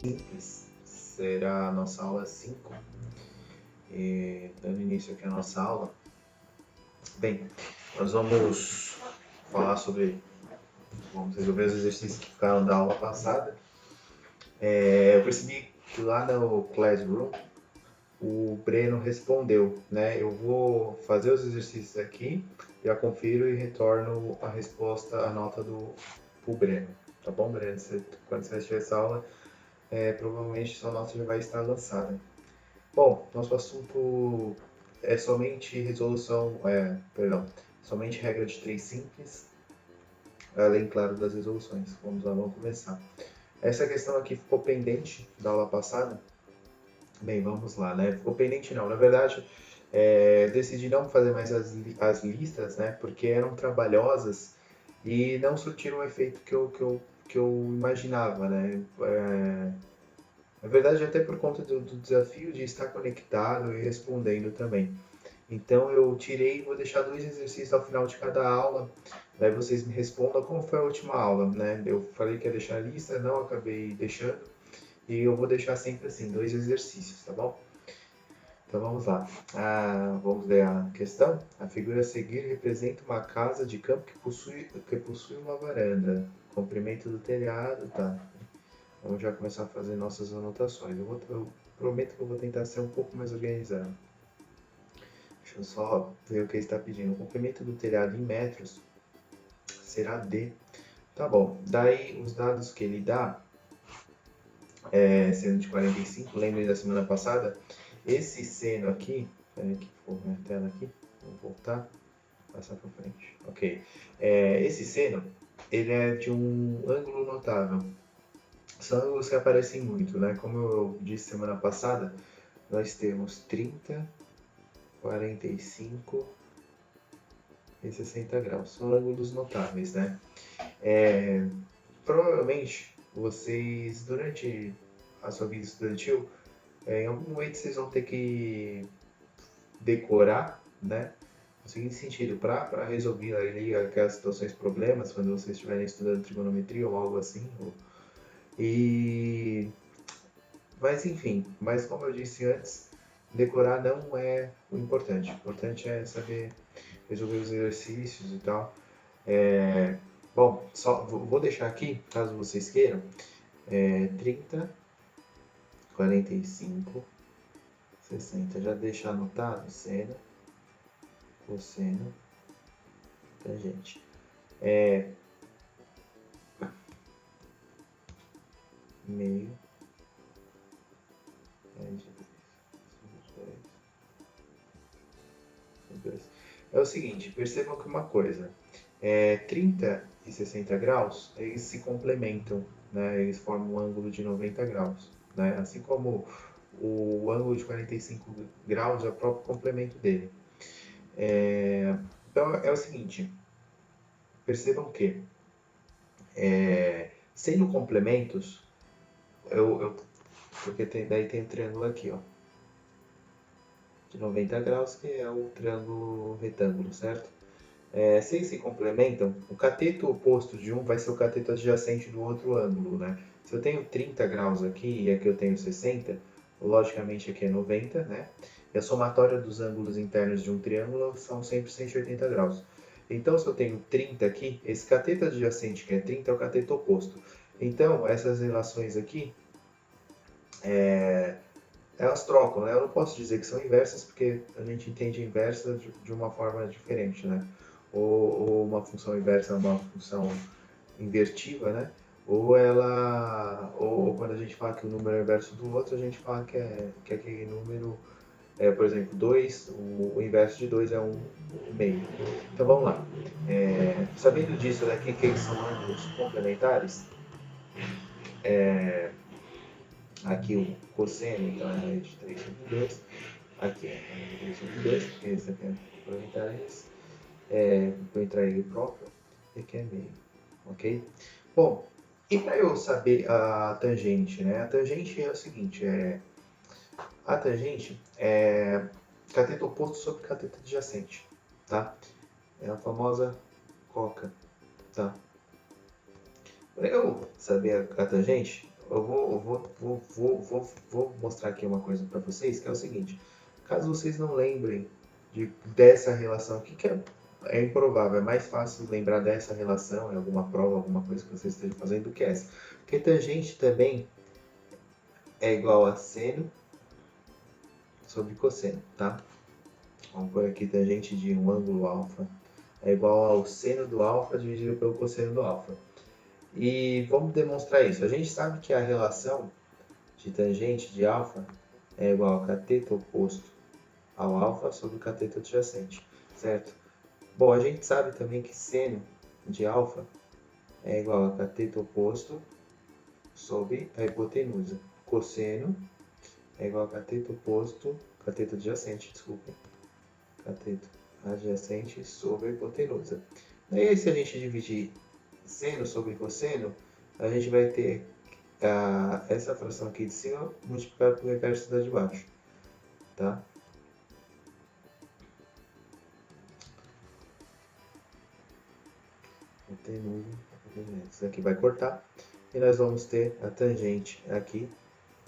simples, será a nossa aula 5, e dando início aqui à nossa aula. Bem, nós vamos falar vamos resolver os exercícios que ficaram da aula passada. Eu percebi que lá no Classroom o Breno respondeu, né? Eu vou fazer os exercícios aqui, já confiro e retorno a resposta, a nota pro Breno. Tá bom, Breno? Quando você assistir essa aula, provavelmente sua nota já vai estar lançada. Bom, nosso assunto é somente somente regra de 3 simples, além, claro, das resoluções. Vamos lá, vamos começar. Essa questão aqui ficou pendente da aula passada. Bem, vamos lá, né? Ficou pendente não, na verdade, decidi não fazer mais as listas, né? Porque eram trabalhosas e não surtiram o efeito que eu imaginava, né? Na verdade, até por conta do desafio de estar conectado e respondendo também. Então, eu tirei e vou deixar 2 exercícios ao final de cada aula. Daí vocês me respondam como foi a última aula, né? Eu falei que ia deixar a lista, não acabei deixando. E eu vou deixar sempre assim, 2 exercícios, tá bom? Então vamos lá. Vamos ler a questão. A figura a seguir representa uma casa de campo que possui uma varanda. Comprimento do telhado, tá? Vamos já começar a fazer nossas anotações. Eu prometo que eu vou tentar ser um pouco mais organizado. Deixa eu só ver o que ele está pedindo. O comprimento do telhado em metros será D. Tá bom. Daí os dados que ele dá, sendo de 45, lembrem da semana passada, esse seno aqui, peraí que ficou minha tela aqui, vou voltar, passar para frente. Ok. Esse seno, ele é de um ângulo notável. São ângulos que aparecem muito, né? Como eu disse semana passada, nós temos 30, 45 e 60 graus. São ângulos notáveis, né? Provavelmente, vocês, durante a sua vida estudantil, em algum momento vocês vão ter que decorar, né? No seguinte sentido, para resolver ali aquelas situações, problemas, quando vocês estiverem estudando trigonometria ou algo assim. E... Mas enfim, mas como eu disse antes, decorar não é o importante. O importante é saber resolver os exercícios e tal. Bom, só vou deixar aqui, caso vocês queiram, 30, 45, 60. Já deixa anotado, seno, cosseno, tangente. Meio, é o seguinte, percebam que uma coisa, 30 e 60 graus, eles se complementam, né? Eles formam um ângulo de 90 graus, né? Assim como o ângulo de 45 graus é o próprio complemento dele. Então é o seguinte, percebam que, sendo complementos, porque daí tem um triângulo aqui, ó, de 90 graus, que é o triângulo retângulo, certo? Se eles se complementam, o cateto oposto de um vai ser o cateto adjacente do outro ângulo, né? Se eu tenho 30 graus aqui e aqui eu tenho 60, logicamente aqui é 90, né? E a somatória dos ângulos internos de um triângulo são sempre 180 graus. Então, se eu tenho 30 aqui, esse cateto adjacente que é 30 é o cateto oposto. Então, essas relações aqui, elas trocam, né? Eu não posso dizer que são inversas, porque a gente entende inversa de uma forma diferente, né? Ou uma função inversa é uma função invertiva, né? Ou quando a gente fala que o número é inverso do outro, a gente fala que aquele número por exemplo, 2, o inverso de 2 é 1 meio. Então vamos lá. Sabendo disso daqui, que eles são ângulos complementares, aqui o cosseno, então é raiz de 3 sobre 2. Aqui é raiz de 3 sobre 2, porque esse aqui é complementar esse. Vou entrar ele próprio, e aqui é meio. Ok? Bom, e para eu saber a tangente, né? A tangente é o seguinte, a tangente é cateto oposto sobre cateto adjacente, tá? É a famosa coca, tá? Para eu saber a tangente, vou mostrar aqui uma coisa para vocês, que é o seguinte. Caso vocês não lembrem dessa relação aqui, que é improvável, é mais fácil lembrar dessa relação em alguma prova, alguma coisa que vocês estejam fazendo do que essa. Porque tangente também é igual a seno sobre cosseno, tá? Vamos por aqui, tangente de um ângulo alfa é igual ao seno do alfa dividido pelo cosseno do alfa. E vamos demonstrar isso. A gente sabe que a relação de tangente de alfa é igual a cateto oposto ao alfa sobre o cateto adjacente, certo? Bom, a gente sabe também que seno de alfa é igual a cateto oposto sobre a hipotenusa. Cosseno é igual a cateto oposto, cateto adjacente, desculpa, cateto adjacente sobre a hipotenusa. E aí, se a gente dividir seno sobre cosseno, a gente vai ter essa fração aqui de cima multiplicada pelo inverso da de baixo, tá? Hipotenusa, isso aqui vai cortar e nós vamos ter a tangente aqui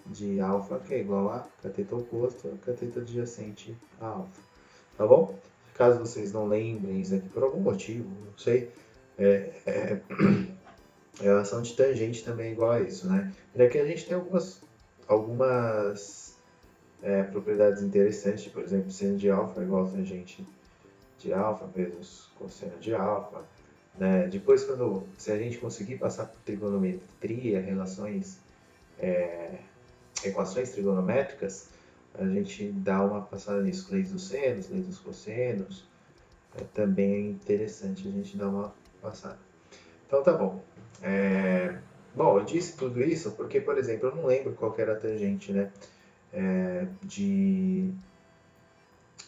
de alfa, que é igual a cateto oposto a cateto adjacente a alfa, tá bom? Caso vocês não lembrem isso aqui por algum motivo, não sei, a relação de tangente também é igual a isso, né? E aqui a gente tem algumas propriedades interessantes, por exemplo, seno de alfa é igual a tangente de alfa vezes cosseno de alfa, né? Depois, se a gente conseguir passar por trigonometria, equações trigonométricas, a gente dá uma passada nisso, leis dos senos, leis dos cossenos, também é interessante a gente dar uma passada. Então tá bom. Bom, eu disse tudo isso porque, por exemplo, eu não lembro qual que era a tangente, né?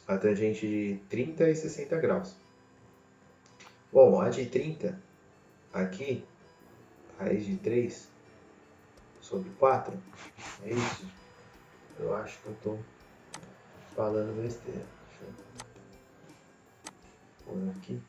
A tangente de 30 e 60 graus. Bom, a de 30, aqui, raiz de 3 sobre 4, é isso? Eu acho que eu estou falando besteira. Deixa eu pôr aqui.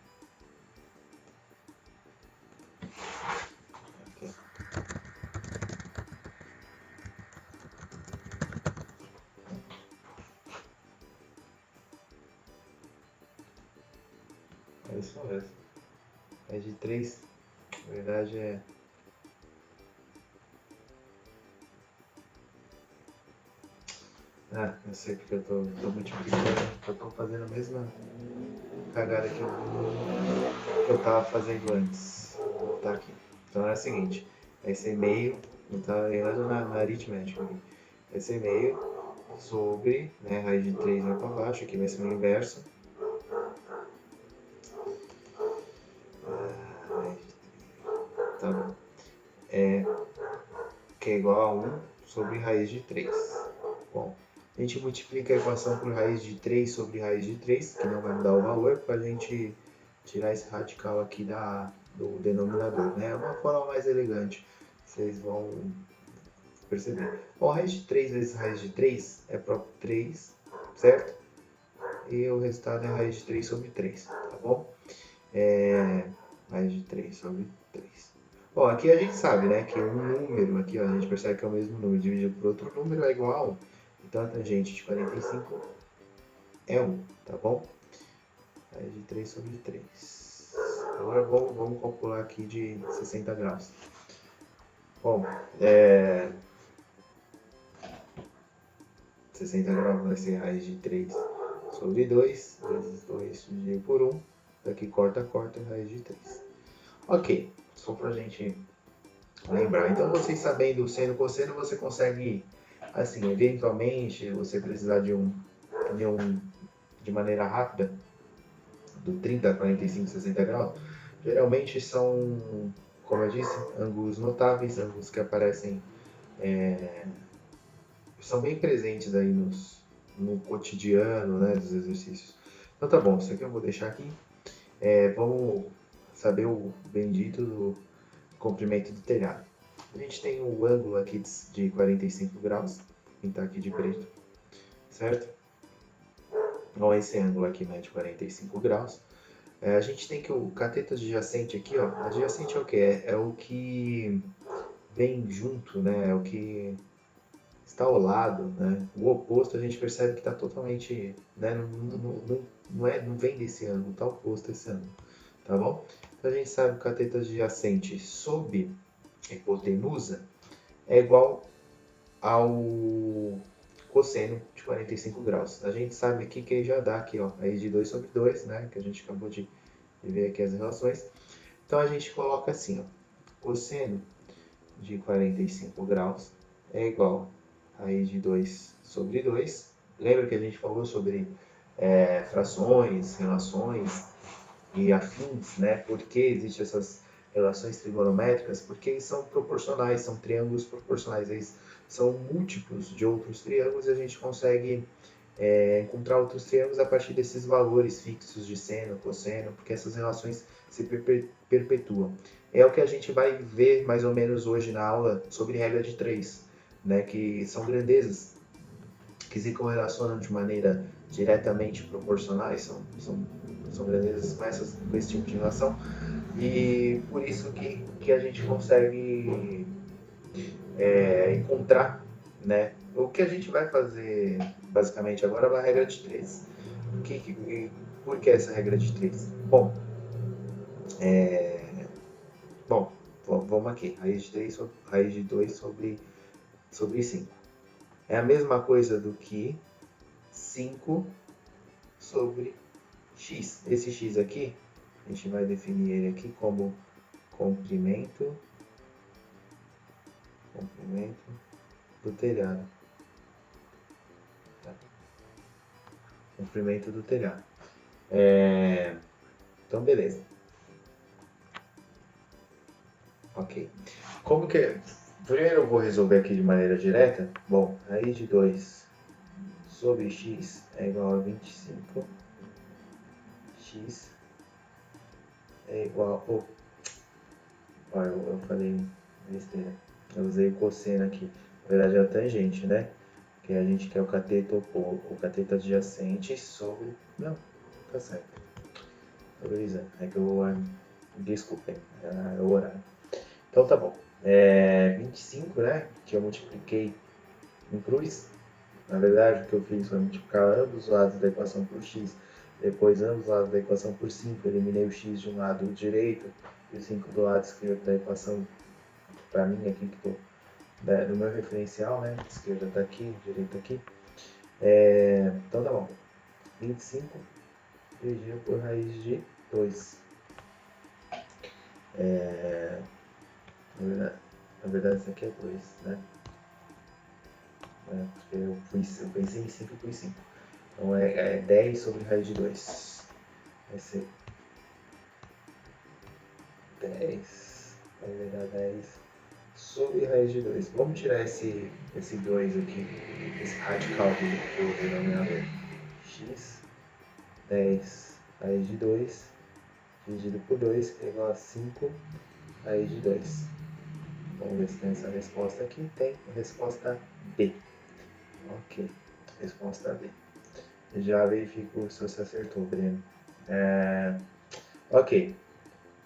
É isso mesmo. É de 3. Na verdade é. Eu sei porque eu tô multiplicando. Eu tô fazendo a mesma cagada que eu tava fazendo antes. Vou voltar aqui. Então é o seguinte. Vai ser meio. Eu tava errando na aritmética aqui. Vai ser meio sobre, né, raiz de 3 vai para baixo. Aqui vai ser o inverso. Tá bom. Que é igual a 1 sobre raiz de 3. Bom, a gente multiplica a equação por raiz de 3 sobre raiz de 3, que não vai mudar o valor, para a gente tirar esse radical aqui do denominador, né? É uma forma mais elegante, vocês vão perceber. Bom, raiz de 3 vezes raiz de 3 é próprio 3, certo? E o resultado é raiz de 3 sobre 3, tá bom? Raiz de 3 sobre 3. Bom, aqui a gente sabe, né, que um número, aqui ó, a gente percebe que é o mesmo número dividido por outro número é igual a 1. Então a tangente de 45 é 1, tá bom? Raiz de 3 sobre 3. Agora vamos calcular aqui de 60 graus. Bom, 60 graus vai ser raiz de 3 sobre 2, vezes 2 dividido por 1. Daqui corta, raiz de 3. Ok, só pra gente lembrar. Então, vocês sabendo o seno e cosseno, você consegue, assim, eventualmente, você precisar de maneira rápida, do 30 a 45, 60 graus, geralmente são, como eu disse, ângulos notáveis, ângulos que aparecem, são bem presentes aí no cotidiano, né, dos exercícios. Então tá bom, isso aqui eu vou deixar aqui. Vamos saber o bendito do comprimento do telhado. A gente tem o ângulo aqui de 45 graus, vou pintar aqui de preto, certo? Então esse ângulo aqui, né, de 45 graus. A gente tem que o cateto adjacente aqui, ó, adjacente é o que? É o que vem junto, né, é o que está ao lado, né, o oposto a gente percebe que está totalmente, né, não vem desse ângulo, está oposto a esse ângulo, tá bom? Então a gente sabe que o cateto adjacente sob hipotenusa é igual ao cosseno de 45 graus. A gente sabe aqui que já dá aqui, ó, raiz de 2 sobre 2, né, que a gente acabou de ver aqui as relações. Então a gente coloca assim, ó, cosseno de 45 graus é igual a raiz de 2 sobre 2. Lembra que a gente falou sobre frações, relações e afins, né? Por que existem essas relações trigonométricas? Porque eles são proporcionais, são triângulos proporcionais. Eles são múltiplos de outros triângulos e a gente consegue encontrar outros triângulos a partir desses valores fixos de seno, cosseno, porque essas relações se perpetuam. É o que a gente vai ver mais ou menos hoje na aula sobre regra de 3, né, que são grandezas que se correlacionam de maneira diretamente proporcionais, são grandezas com esse tipo de relação, e por isso que a gente consegue encontrar, né? O que a gente vai fazer basicamente agora é uma regra de 3. Por que essa regra de 3? Bom, vamos aqui. Raiz de 3 sobre, raiz de 2 sobre 5. É a mesma coisa do que 5 sobre x. Esse x aqui, a gente vai definir ele aqui como comprimento do telhado. Tá? Comprimento do telhado. Então, beleza. Ok. Como que... Primeiro eu vou resolver aqui de maneira direta. Bom, raiz de 2 sobre x é igual a 25. X é igual a... eu falei besteira. Eu usei o cosseno aqui. Na verdade é a tangente, né? Que a gente quer o cateto adjacente sobre... Não, tá certo. Beleza. É que eu... Desculpem, é o horário. Então tá bom. 25, né? Que eu multipliquei em cruz. Na verdade, o que eu fiz foi multiplicar ambos os lados da equação por x. Depois, ambos os lados da equação por 5. Eliminei o x de um lado direito e o 5 do lado esquerdo da equação. Para mim, aqui que estou no meu referencial, né? Esquerda está aqui, direita aqui. Então tá bom. 25 dividido por raiz de 2. Na verdade, isso aqui é 2, né? Eu pensei em 5 e fui 5. Então é 10 sobre raiz de 2. Vai ser 10. Vai dar 10 sobre raiz de 2. Vamos tirar esse 2 aqui, esse radical do denominador. X, 10 raiz de 2, dividido por 2, que é igual a 5 raiz de 2. Vamos ver se tem essa resposta aqui. Tem. Resposta B. Ok. Resposta B. Já verifico se você acertou, Breno. Ok.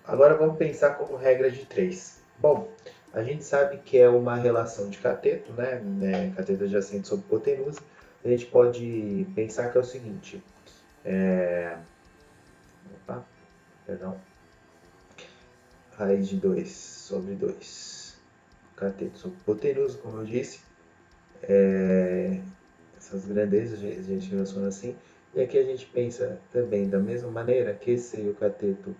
Agora vamos pensar como regra de 3. Bom, a gente sabe que é uma relação de cateto, né? Cateto adjacente sobre hipotenusa. A gente pode pensar que é o seguinte. Opa, perdão. Raiz de 2 sobre 2. Cateto sobre hipotenusa, como eu disse. Essas grandezas a gente relaciona assim. E aqui a gente pensa também da mesma maneira que esse seria o cateto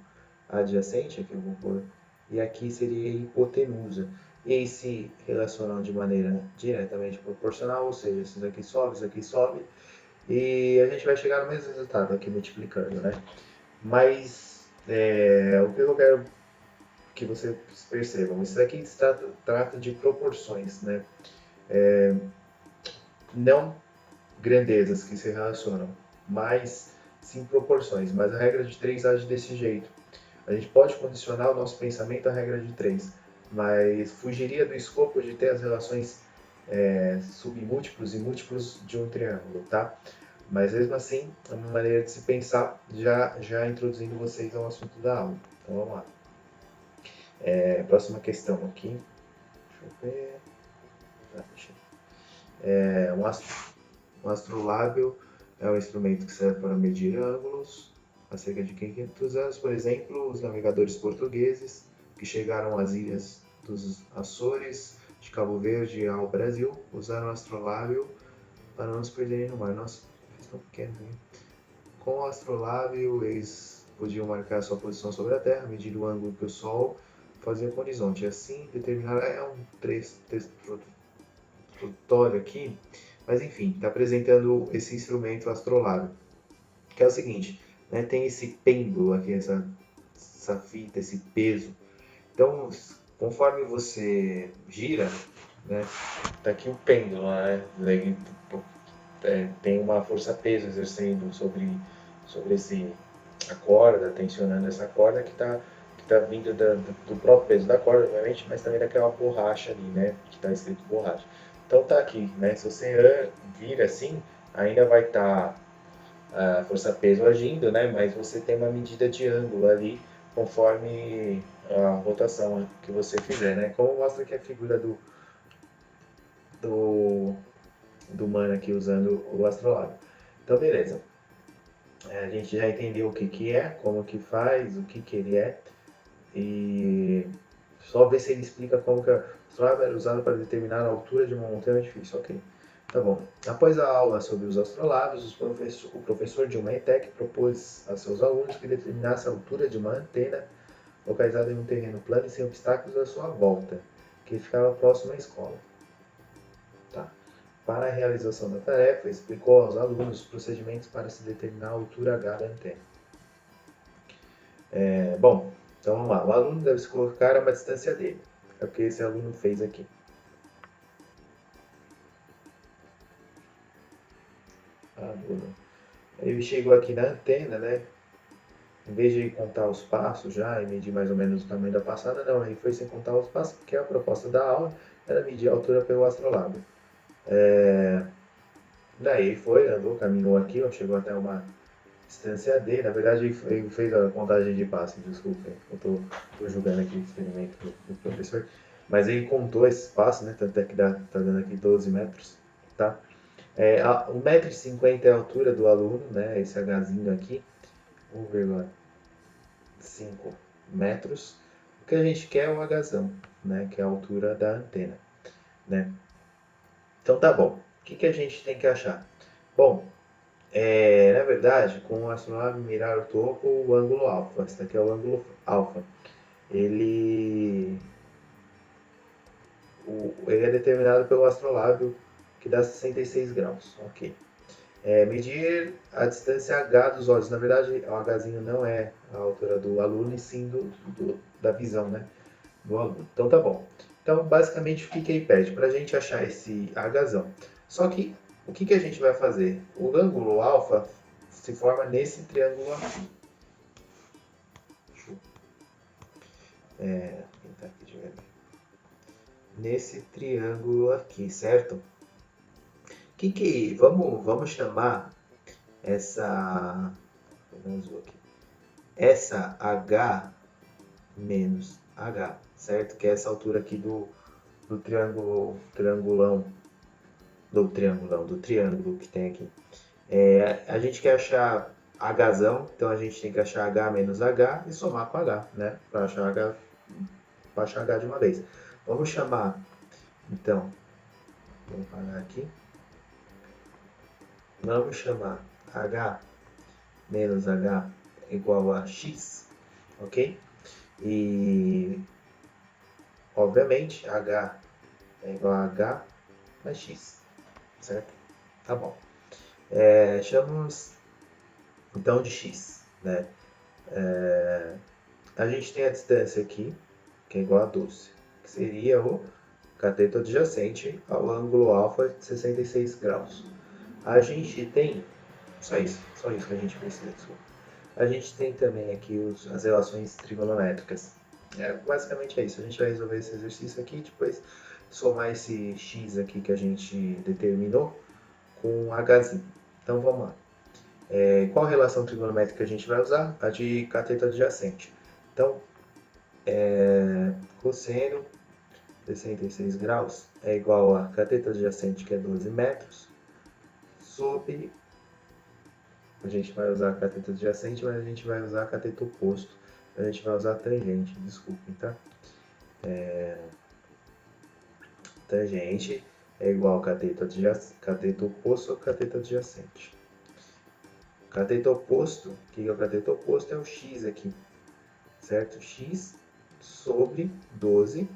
adjacente, aqui eu vou pôr, e aqui seria hipotenusa. E se relacionam de maneira diretamente proporcional, ou seja, isso aqui sobe, e a gente vai chegar no mesmo resultado aqui multiplicando, né? Mas o que eu quero que vocês percebam, isso aqui se trata de proporções, né? Não grandezas que se relacionam, mas sim proporções. Mas a regra de 3 age desse jeito. A gente pode condicionar o nosso pensamento à regra de 3, mas fugiria do escopo de ter as relações submúltiplos e múltiplos de um triângulo, tá? Mas mesmo assim, é uma maneira de se pensar, já introduzindo vocês ao assunto da aula. Então vamos lá. Próxima questão aqui. Deixa Um astrolábio é um instrumento que serve para medir ângulos. Há cerca de 500 anos, por exemplo, os navegadores portugueses que chegaram às ilhas dos Açores, de Cabo Verde ao Brasil, usaram o astrolábio para não se perderem no mar. Nossa, eles estão pequenos, hein? Com o astrolábio, eles podiam marcar sua posição sobre a Terra, medir o ângulo que o Sol fazia com o horizonte. Assim, determinar um texto introdutório aqui, mas enfim, está apresentando esse instrumento astrolábio, que é o seguinte, né, tem esse pêndulo aqui, essa fita, esse peso. Então, conforme você gira, né, tá aqui o pêndulo, né, tem uma força-peso exercendo sobre a corda, tensionando essa corda que tá vindo do próprio peso da corda, obviamente, mas também daquela borracha ali, né, que está escrito borracha. Então tá aqui, né, se você vira assim, ainda vai estar a força-peso agindo, né, mas você tem uma medida de ângulo ali, conforme a rotação que você fizer, né, como mostra aqui a figura do, do mano aqui usando o astrolábio. Então beleza, a gente já entendeu o que é, como que faz, o que ele é, e só ver se ele explica como que o astrolábio era usado para determinar a altura de uma montanha difícil, ok. Tá bom. Após a aula sobre os astrolábios, o professor Dilma Etec propôs a seus alunos que determinasse a altura de uma antena localizada em um terreno plano e sem obstáculos à sua volta, que ficava próximo à escola. Tá. Para a realização da tarefa, explicou aos alunos os procedimentos para se determinar a altura H da antena. Bom, então vamos lá. O aluno deve se colocar a uma distância dele. É o que esse aluno fez aqui. Ele chegou aqui na antena, né? Em vez de contar os passos já e medir mais ou menos o tamanho da passada, não, ele foi sem contar os passos, porque a proposta da aula era medir a altura pelo astrolábio. Daí ele foi, andou, caminhou aqui, ó, chegou até uma distância D. Na verdade, ele fez a contagem de passos, desculpa, eu tô julgando aqui o experimento do professor. Mas ele contou esses passos, né? Tanto é que tá dando aqui 12 metros, tá? 1,50 m é a altura do aluno, né? Esse Hzinho aqui, 1,5 metros. O que a gente quer é o Hzão, né? Que é a altura da antena, né? Então tá bom. O que a gente tem que achar? Bom, na verdade, com o astrolábio mirar o topo, o ângulo alfa. Esse daqui é o ângulo alfa. Ele é determinado pelo astrolábio, que dá 66 graus. Ok. Medir a distância H dos olhos. Na verdade, o Hzinho não é a altura do aluno, e sim da visão, né, do aluno. Então tá bom. Então, basicamente, o que ele pede? Para a gente achar esse Hzão. Só que, o que a gente vai fazer? O ângulo alfa se forma nesse triângulo aqui. Deixa eu pintar aqui de vermelho. Nesse triângulo aqui, certo? Vamos chamar essa H menos H, certo? Que é essa altura aqui do triângulo que tem aqui. A gente quer achar Hzão, então a gente tem que achar H menos H e somar com H, né? Para achar H de uma vez. Vamos chamar, então, vamos parar aqui. Vamos chamar H menos H igual a X, ok? E, obviamente, H é igual a H mais X, certo? Tá bom. Chamamos, então, de X, né? A gente tem a distância aqui, que é igual a 12, que seria o cateto adjacente ao ângulo alfa de 66 graus. A gente tem, só isso que a gente precisa, desculpa. A gente tem também aqui as relações trigonométricas. Basicamente é isso, a gente vai resolver esse exercício aqui, depois somar esse x aqui que a gente determinou com Hzinho. Então vamos lá. Qual relação trigonométrica a gente vai usar? A de cateto adjacente. Então, cosseno 66 graus é igual a cateto adjacente, que é 12 metros, sobre... A gente vai usar cateto adjacente, mas a gente vai usar cateto oposto. A gente vai usar tangente, desculpem, tá? Tangente é igual a cateto oposto ou cateto adjacente. Cateto oposto, o que é o cateto oposto? É o x aqui, certo? X sobre 12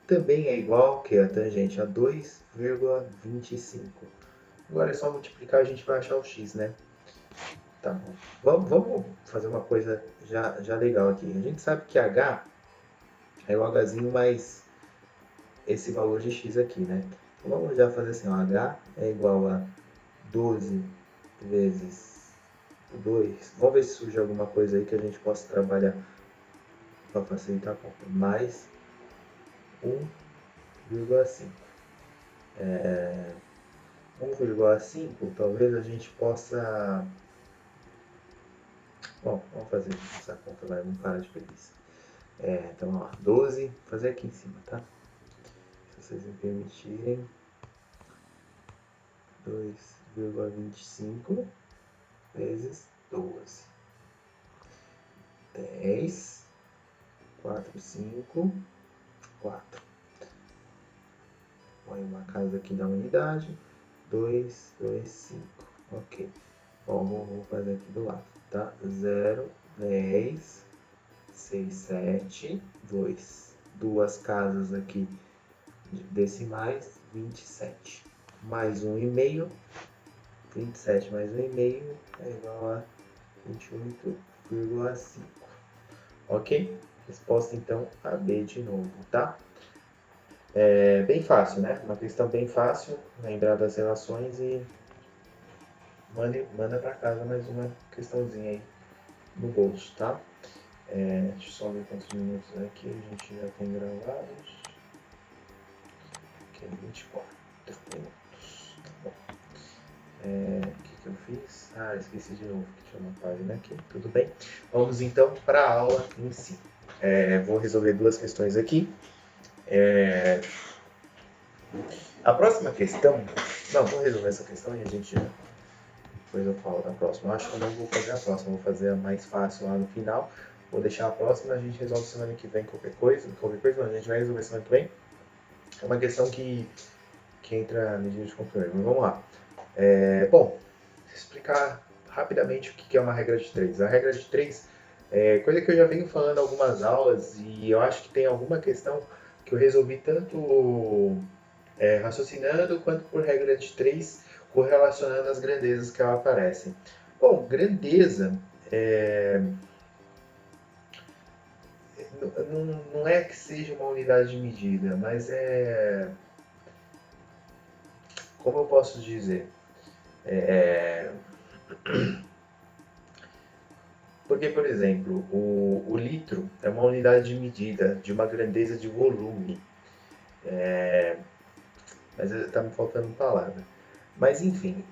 também é igual que a tangente a 2,25. Agora é só multiplicar, a gente vai achar o x, né? Tá bom. Vamos fazer uma coisa já legal aqui. A gente sabe que h é o hzinho mais esse valor de x aqui, né? Então vamos já fazer assim, ó, h é igual a 12 vezes 2. Vamos ver se surge alguma coisa aí que a gente possa trabalhar para facilitar a conta. Mais 1,5. 1,5 talvez a gente possa... Bom, vamos fazer essa conta, vai, vamos parar de preguiça. Então, ó, 12, vou fazer aqui em cima, tá? Se vocês me permitirem, 2,25 vezes 12. 10, 4, 5, 4. Põe uma casa aqui da unidade. 2, 2, 5. Ok. Bom, vou fazer aqui do lado, tá? 0, 10, 6, 7, 2. Duas casas aqui decimais, 27. Mais 1,5. 27 mais 1,5 é igual a 28,5. Ok? Resposta então a B de novo, tá? É bem fácil, né? Uma questão bem fácil, lembrar das relações e manda para casa mais uma questãozinha aí no bolso, tá? Deixa eu só ver quantos minutos aqui a gente já tem gravados. Aqui é 24 minutos. Tá bom. O que eu fiz? Esqueci de novo que tinha uma página aqui. Tudo bem? Vamos então para a aula em si. Vou resolver duas questões aqui. A próxima questão... Não, vou resolver essa questão e a gente já... Depois eu falo da próxima. Eu acho que eu não vou fazer a próxima, vou fazer a mais fácil lá no final. Vou deixar a próxima, a gente resolve semana que vem qualquer coisa, mas a gente vai resolver semana que vem. É uma questão que entra na medida de controle. Mas vamos lá. Bom, explicar rapidamente o que é uma regra de 3. A regra de 3 é coisa que eu já venho falando em algumas aulas e eu acho que tem alguma questão que eu resolvi tanto raciocinando quanto por regra de 3, correlacionando as grandezas que aparecem. Bom, grandeza não é que seja uma unidade de medida, mas como eu posso dizer? Porque, por exemplo, o litro é uma unidade de medida de uma grandeza de volume. Mas está me faltando palavra. Mas, enfim,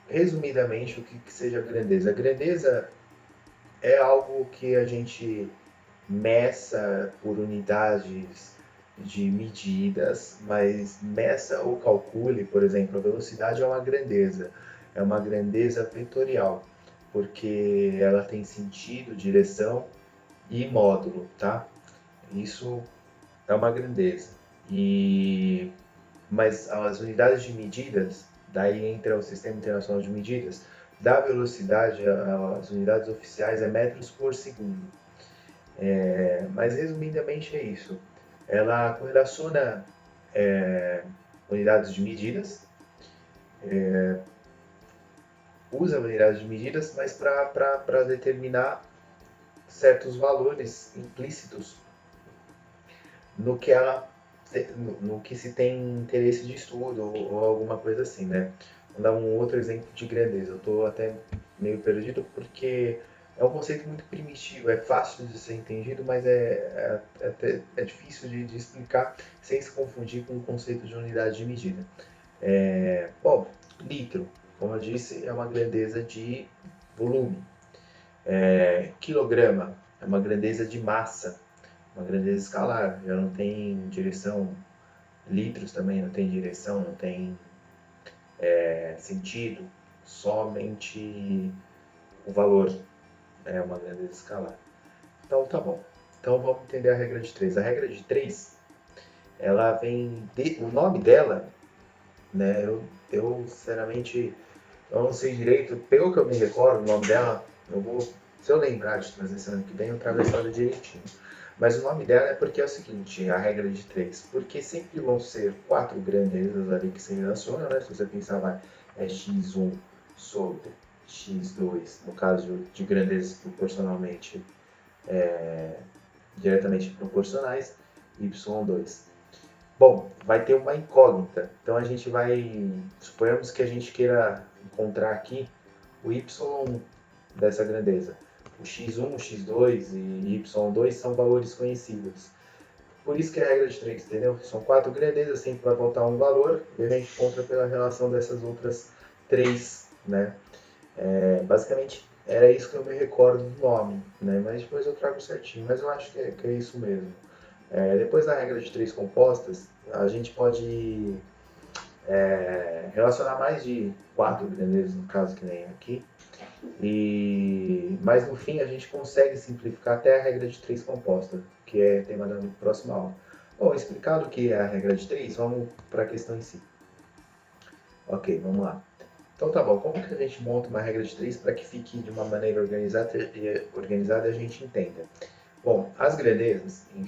resumidamente, o que seja grandeza? A grandeza é algo que a gente meça por unidades de medidas, mas meça ou calcule, por exemplo, a velocidade é uma grandeza vetorial, porque ela tem sentido, direção e módulo, tá? Isso é uma grandeza. Mas as unidades de medidas, daí entra o Sistema Internacional de Medidas, da velocidade, as unidades oficiais é metros por segundo. Mas resumidamente é isso. Ela correlaciona unidades de medidas, usa unidades de medidas, mas para determinar certos valores implícitos no que no que se tem interesse de estudo ou alguma coisa assim, né? Vou dar um outro exemplo de grandeza. Eu estou até meio perdido porque é um conceito muito primitivo, é fácil de ser entendido, mas é difícil de explicar sem se confundir com o conceito de unidade de medida. Bom, litro, como eu disse, é uma grandeza de volume. Quilograma é uma grandeza de massa. uma grandeza escalar, já não tem direção, litros também não tem direção, não tem sentido, somente o valor é uma grandeza escalar. Então tá bom. Então vamos entender a regra de 3. A regra de 3, ela vem o nome dela, né? Eu sinceramente eu não sei direito, pelo que eu me recordo, o nome dela, se eu lembrar de trazer semana que vem, eu trago a história direitinho. Mas o nome dela é porque é o seguinte, a regra de 3, porque sempre vão ser 4 grandezas ali que se relacionam, né? Se você pensar, vai, é x1 sobre x2, no caso de grandezas proporcionalmente, diretamente proporcionais, y2. Bom, vai ter uma incógnita, então a gente vai, suponhamos que a gente queira encontrar aqui o y dessa grandeza. O x1, o x2 e y2 são valores conhecidos. Por isso que é a regra de 3, entendeu? São 4 grandezas, sempre vai voltar um valor e a gente encontra pela relação dessas outras 3, né? Basicamente era isso que eu me recordo do nome, né? Mas depois eu trago certinho, mas eu acho que é isso mesmo. Depois da regra de 3 compostas, a gente pode relacionar mais de 4 grandezas, no caso que nem aqui, mas no fim a gente consegue simplificar até a regra de 3 composta, que é tema da próxima aula. Bom, explicado o que é a regra de 3, vamos para a questão em si. Ok, vamos lá. Então tá bom, como que a gente monta uma regra de 3 para que fique de uma maneira organizada e a gente entenda? Bom, as grandezas em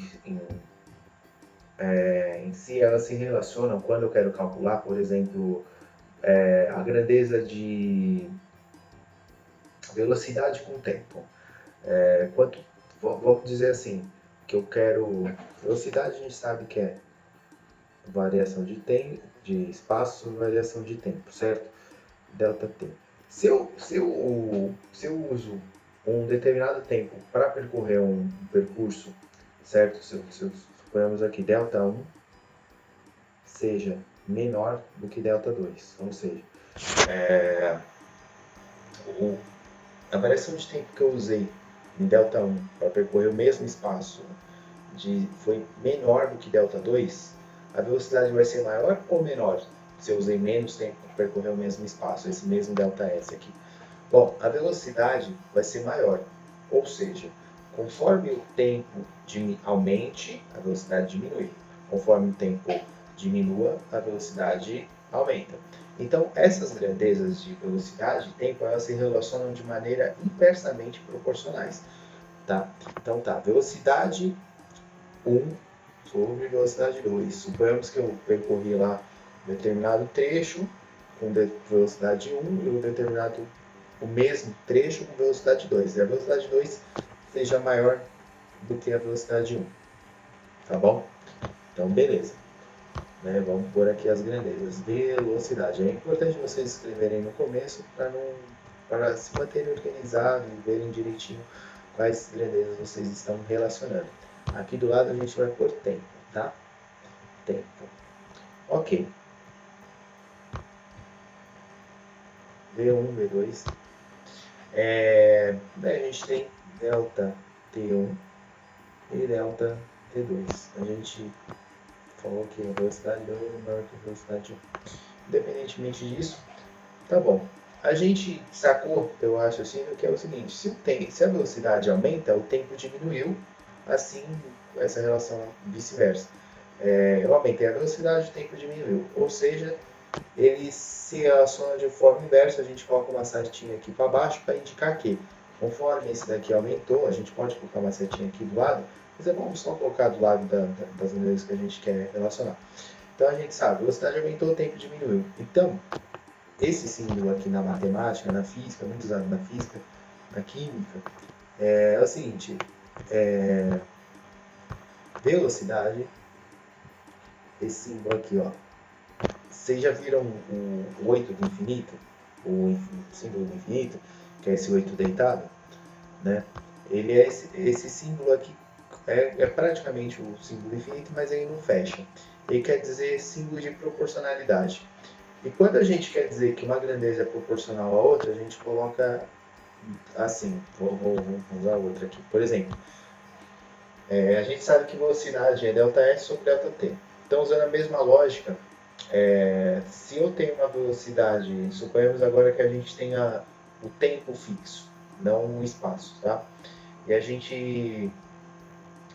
si elas se relacionam quando eu quero calcular, por exemplo, a grandeza de velocidade com tempo. Vamos dizer assim, que eu quero... Velocidade a gente sabe que é variação de tempo, de espaço sobre variação de tempo, certo? Delta T. Se eu uso um determinado tempo para percorrer um percurso, certo? Se suponhamos aqui delta 1 seja menor do que delta 2, ou seja, a variação de tempo que eu usei em delta 1 para percorrer o mesmo espaço foi menor do que delta 2, a velocidade vai ser maior ou menor se eu usei menos tempo para percorrer o mesmo espaço, esse mesmo delta S aqui? Bom, a velocidade vai ser maior, ou seja, conforme o tempo aumente, a velocidade diminui. Conforme o tempo diminua, a velocidade aumenta. Então, essas grandezas de velocidade e tempo, elas se relacionam de maneira inversamente proporcionais. Tá? Então, velocidade 1 sobre velocidade 2. Suponhamos que eu percorri lá um determinado trecho com velocidade 1 e o mesmo trecho com velocidade 2. E a velocidade 2 seja maior do que a velocidade 1. Tá bom? Então, beleza. Vamos pôr aqui as grandezas. Velocidade. É importante vocês escreverem no começo para se manterem organizados e verem direitinho quais grandezas vocês estão relacionando. Aqui do lado a gente vai pôr tempo, tá? Tempo. Ok. V1, V2. A gente tem delta T1 e delta T2. A gente falou que a velocidade 2 é maior que a velocidade 1. Independentemente disso, tá bom. A gente sacou, eu acho assim, que é o seguinte, se a velocidade aumenta, o tempo diminuiu, assim essa relação vice-versa. Eu aumentei a velocidade, o tempo diminuiu. Ou seja, eles se relacionam de forma inversa. A gente coloca uma setinha aqui para baixo para indicar que, conforme esse daqui aumentou, a gente pode colocar uma setinha aqui do lado, mas vamos só colocar do lado das unidades que a gente quer relacionar. Então a gente sabe, a velocidade aumentou, o tempo diminuiu. Então, esse símbolo aqui na matemática, na física, muito usado na física, na química, é o seguinte, velocidade, esse símbolo aqui, ó. Vocês já viram o 8 do infinito? O símbolo do infinito, que é esse 8 deitado, né? Ele é esse símbolo aqui, é praticamente o símbolo do infinito, mas ele não fecha. Ele quer dizer símbolo de proporcionalidade. E quando a gente quer dizer que uma grandeza é proporcional à outra, a gente coloca assim. Vou usar outra aqui. Por exemplo, A gente sabe que velocidade é ΔS sobre ΔT. Então, usando a mesma lógica, se eu tenho uma velocidade, suponhamos agora que a gente tenha o tempo fixo, não o espaço, tá? E a gente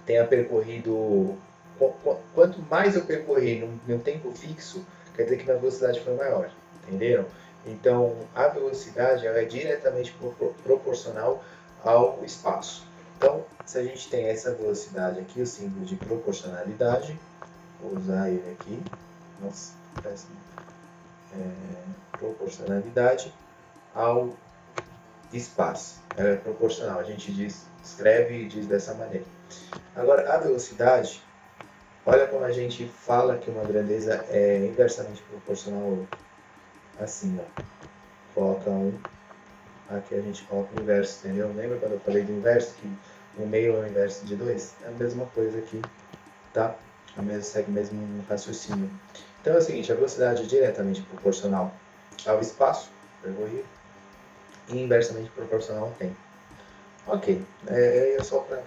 tenha percorrido, quanto mais eu percorrer num tempo fixo, quer dizer que minha velocidade foi maior, entenderam? Então, a velocidade ela é diretamente proporcional ao espaço. Então, se a gente tem essa velocidade aqui, o símbolo de proporcionalidade, vou usar ele aqui, nossa, péssimo, proporcionalidade ao espaço. Ela é proporcional, a gente escreve e diz dessa maneira. Agora, a velocidade, olha como a gente fala que uma grandeza é inversamente proporcional ao outro. Assim, ó. Coloca um, aqui a gente coloca o inverso, entendeu? Lembra quando eu falei do inverso, que o meio é o inverso de 2? É a mesma coisa aqui, tá? Segue o mesmo raciocínio. Então é o seguinte, a velocidade é diretamente proporcional ao espaço percorrido e inversamente proporcional ao tempo. Ok, é só para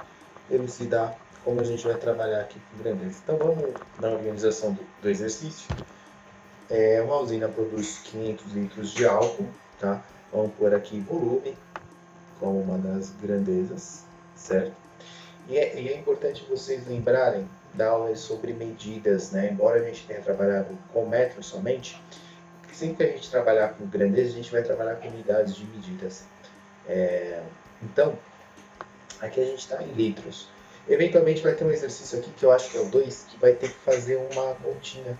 elucidar como a gente vai trabalhar aqui com grandeza. Então vamos na organização do exercício. Uma usina produz 500 litros de álcool, tá? Vamos pôr aqui volume como uma das grandezas, certo? E é importante vocês lembrarem da aula sobre medidas, né? Embora a gente tenha trabalhado com metros somente, sempre que a gente trabalhar com grandeza, a gente vai trabalhar com unidades de medidas. Então, aqui a gente está em litros. Eventualmente vai ter um exercício aqui que eu acho que é o 2, que vai ter que fazer uma continha.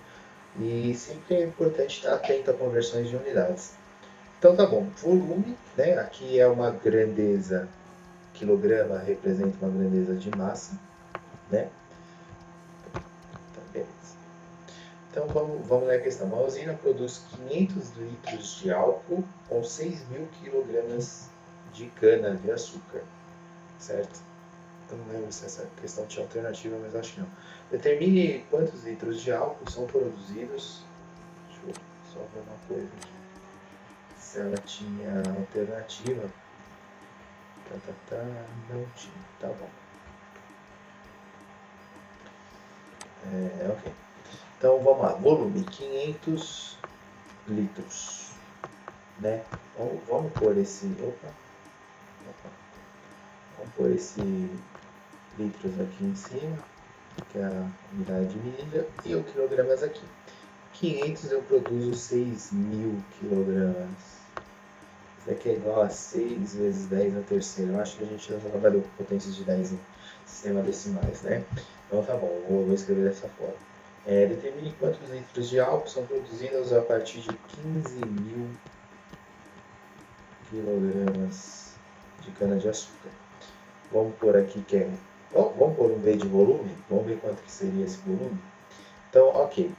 E sempre é importante estar atento a conversões de unidades. Então tá bom, volume, né? Aqui é uma grandeza, quilograma representa uma grandeza de massa, né? Então, beleza. Então vamos ler a questão. Uma usina produz 500 litros de álcool com 6.000 quilogramas de cana de açúcar, certo? Eu não lembro se essa questão tinha alternativa, mas acho que não. Determine quantos litros de álcool são produzidos. Deixa eu só ver uma coisa aqui. Se ela tinha alternativa. Não tinha. Tá bom. Ok. Então vamos lá. Volume 500 litros. Né? Vamos pôr esse. Vamos pôr esse litros aqui em cima, que é a unidade de medida, e o quilogramas aqui. 500 eu produzo 6.000 quilogramas. Isso aqui é igual a 6 vezes 10 na terceira. Eu acho que a gente já trabalhou com potências de 10 em sistema decimais, né? Então tá bom, vou escrever dessa forma. Determine quantos litros de álcool são produzidos a partir de 15.000 quilogramas de cana-de-açúcar. Vamos pôr aqui que é... vamos pôr um V de volume? Vamos ver quanto que seria esse volume? Então, ok.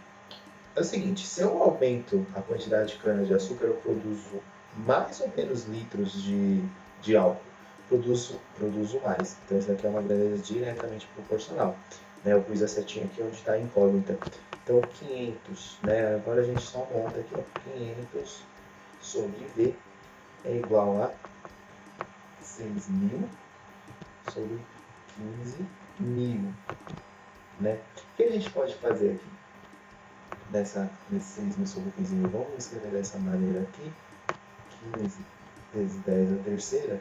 É o seguinte, se eu aumento a quantidade de cana-de-açúcar, eu produzo mais ou menos litros de álcool. Produzo mais. Então, isso aqui é uma grandeza diretamente proporcional. Né? Eu pus a setinha aqui onde está a incógnita. Então, 500, né? Agora a gente só monta aqui, ó, 500 sobre V é igual a 6.000 sobre 15.000, né? O que a gente pode fazer aqui? Nesse 6.000 sobre 15.000, vamos escrever dessa maneira aqui. 15 vezes 10 a terceira,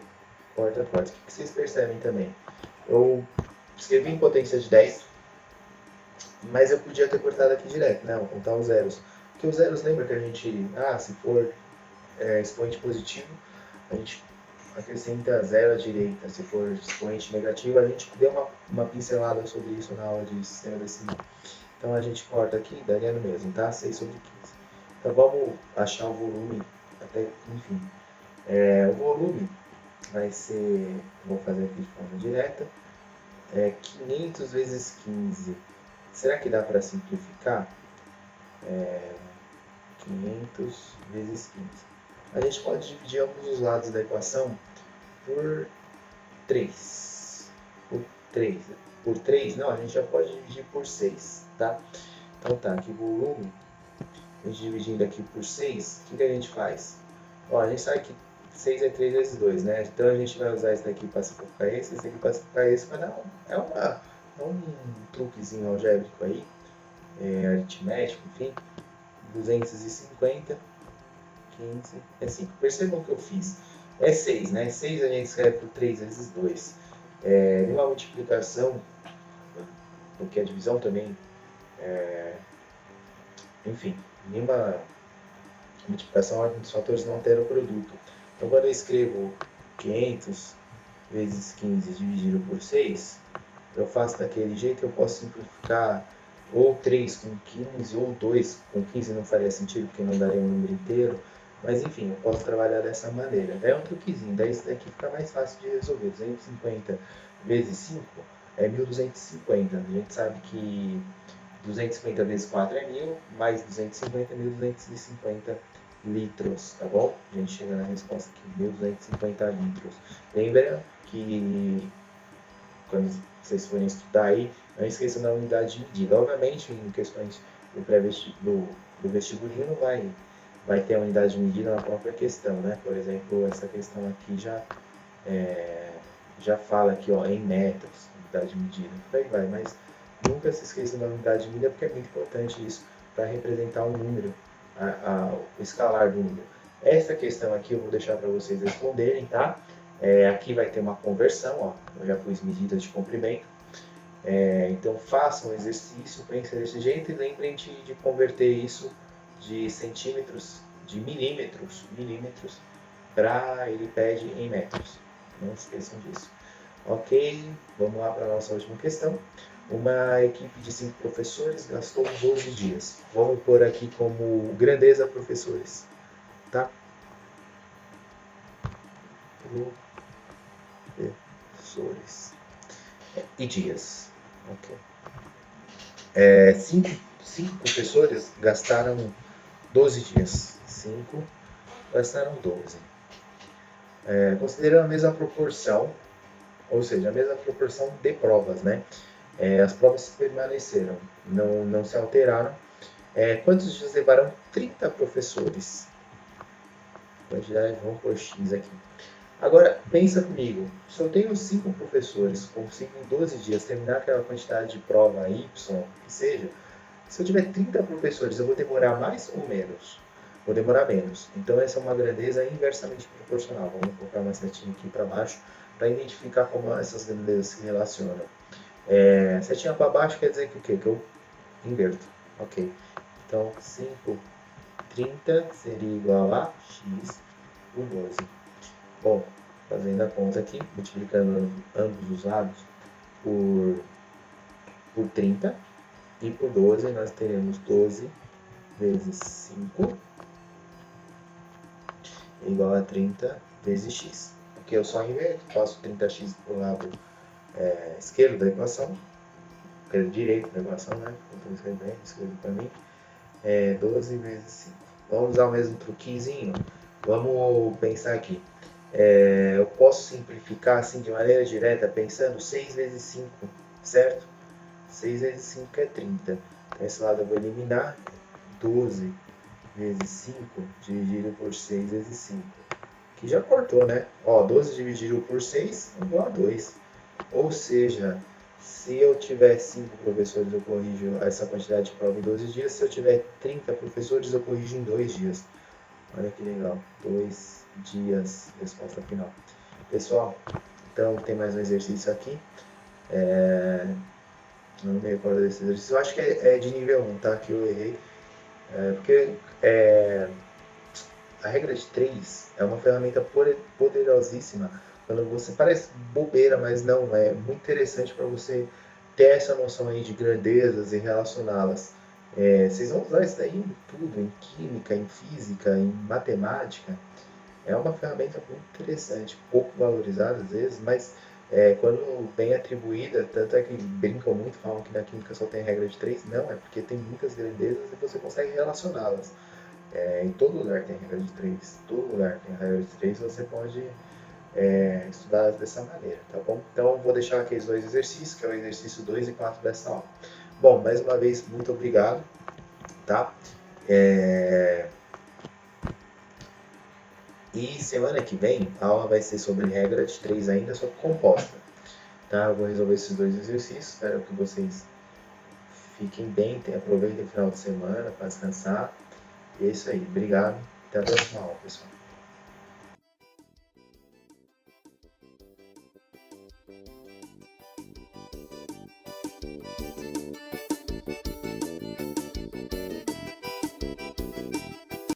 quarta. O que vocês percebem também? Eu escrevi em potência de 10, mas eu podia ter cortado aqui direto, né? Vou contar os zeros. Porque os zeros, lembra que a gente, se for expoente positivo, a gente acrescenta zero à direita. Se for expoente negativo, a gente deu uma pincelada sobre isso na aula de sistema decimal. Então a gente corta aqui, daria no mesmo, tá? 6 sobre 15. Então vamos achar o volume até, enfim. O volume vai ser, vou fazer aqui de forma direta, 500 vezes 15. Será que dá para simplificar? 500 vezes 15. A gente pode dividir ambos os lados da equação por 3. Por 3, não, a gente já pode dividir por 6, tá? Então tá, aqui volume, a gente dividindo aqui por 6, o que a gente faz? Ó, a gente sabe que 6 é 3 vezes 2, né? Então a gente vai usar esse daqui para simplificar esse aqui para simplificar esse, mas não, um truquezinho algébrico aí, aritmético, enfim, 250, 15, é 5. Percebam que eu fiz. É 6, né? 6 a gente escreve por 3 vezes 2. Uma multiplicação, porque a divisão também, enfim, nenhuma multiplicação, a ordem dos fatores não altera o produto. Então, quando eu escrevo 500 vezes 15 dividido por 6, eu faço daquele jeito. Eu posso simplificar ou 3 com 15 ou 2 com 15, não faria sentido porque não daria um número inteiro, mas enfim, eu posso trabalhar dessa maneira. É um truquezinho, daí isso daqui fica mais fácil de resolver. 250 vezes 5 é 1250. A gente sabe que 250 vezes 4 é 1000, mais 250 é 1250 litros, tá bom? A gente chega na resposta aqui, 1250 litros. Lembra que quando vocês forem estudar aí, não esqueçam da unidade de medida. Obviamente, em questões do vestibulinho não vai ter a unidade de medida na própria questão, né? Por exemplo, essa questão aqui já fala aqui, ó, em metros, unidade de medida. Por aí vai, mas nunca se esqueçam da unidade de medida, porque é muito importante isso para representar um número, o escalar do número. Essa questão aqui eu vou deixar para vocês responderem, tá? Aqui vai ter uma conversão, ó, eu já pus medidas de comprimento. Então façam o exercício, pensem desse jeito e lembrem de converter isso de centímetros, de milímetros, para ele pede em metros. Não esqueçam disso. Ok, vamos lá para a nossa última questão. Uma equipe de 5 professores gastou 12 dias. Vamos pôr aqui como grandeza professores, tá? Professores e dias. Ok. 5 professores gastaram 12 dias. 5 gastaram 12. Considerando a mesma proporção, ou seja, a mesma proporção de provas, né? As provas permaneceram, não se alteraram. Quantos dias levaram 30 professores? Quantidade, vamos por X aqui. Agora, pensa comigo, se eu tenho 5 professores, consigo em 12 dias terminar aquela quantidade de prova Y, que seja, se eu tiver 30 professores, eu vou demorar mais ou menos? Vou demorar menos. Então, essa é uma grandeza inversamente proporcional. Vamos colocar uma setinha aqui para baixo para identificar como essas grandezas se relacionam. Setinha para baixo quer dizer que o quê? Que eu inverto. Ok. Então, 5, 30 seria igual a x por 12. Bom, fazendo a conta aqui, multiplicando ambos os lados por 30 e por 12, nós teremos 12 vezes 5 igual a 30 vezes x. Aqui eu só inverto, passo 30x para o lado esquerdo da equação, direito da equação, né? Então, escrevo para mim, 12 vezes 5. Vamos usar o mesmo truquezinho? Vamos pensar aqui. Eu posso simplificar assim de maneira direta, pensando 6 vezes 5, certo? 6 vezes 5 é 30. Então, esse lado eu vou eliminar. 12 vezes 5 dividido por 6 vezes 5. Que já cortou, né? 12 dividido por 6 é igual a 2. Ou seja, se eu tiver 5 professores, eu corrijo essa quantidade de prova em 12 dias. Se eu tiver 30 professores, eu corrijo em 2 dias. Olha que legal. 2 dias, resposta final. Pessoal, então tem mais um exercício aqui. Não me recordo desse exercício. Eu acho que é de nível 1, tá? Que eu errei. Porque a regra de 3 é uma ferramenta poderosíssima. Quando você parece bobeira, mas não, é muito interessante para você ter essa noção aí de grandezas e relacioná-las. Vocês vão usar isso daí em tudo, em química, em física, em matemática. É uma ferramenta muito interessante, pouco valorizada às vezes, mas quando bem atribuída, tanto é que brincam muito, falam que na química só tem regra de 3, não, é porque tem muitas grandezas e você consegue relacioná-las. Em todo lugar tem regra de 3, todo lugar tem regra de 3, você pode estudar dessa maneira, tá bom? Então vou deixar aqui os 2 exercícios, que é o exercício 2 e 4 dessa aula. Bom, mais uma vez, muito obrigado, tá? E semana que vem a aula vai ser sobre regra de 3 ainda, só que composta. tá? Eu vou resolver esses 2 exercícios, espero que vocês fiquem bem, aproveitem o final de semana para descansar. E é isso aí, obrigado, até a próxima aula, pessoal.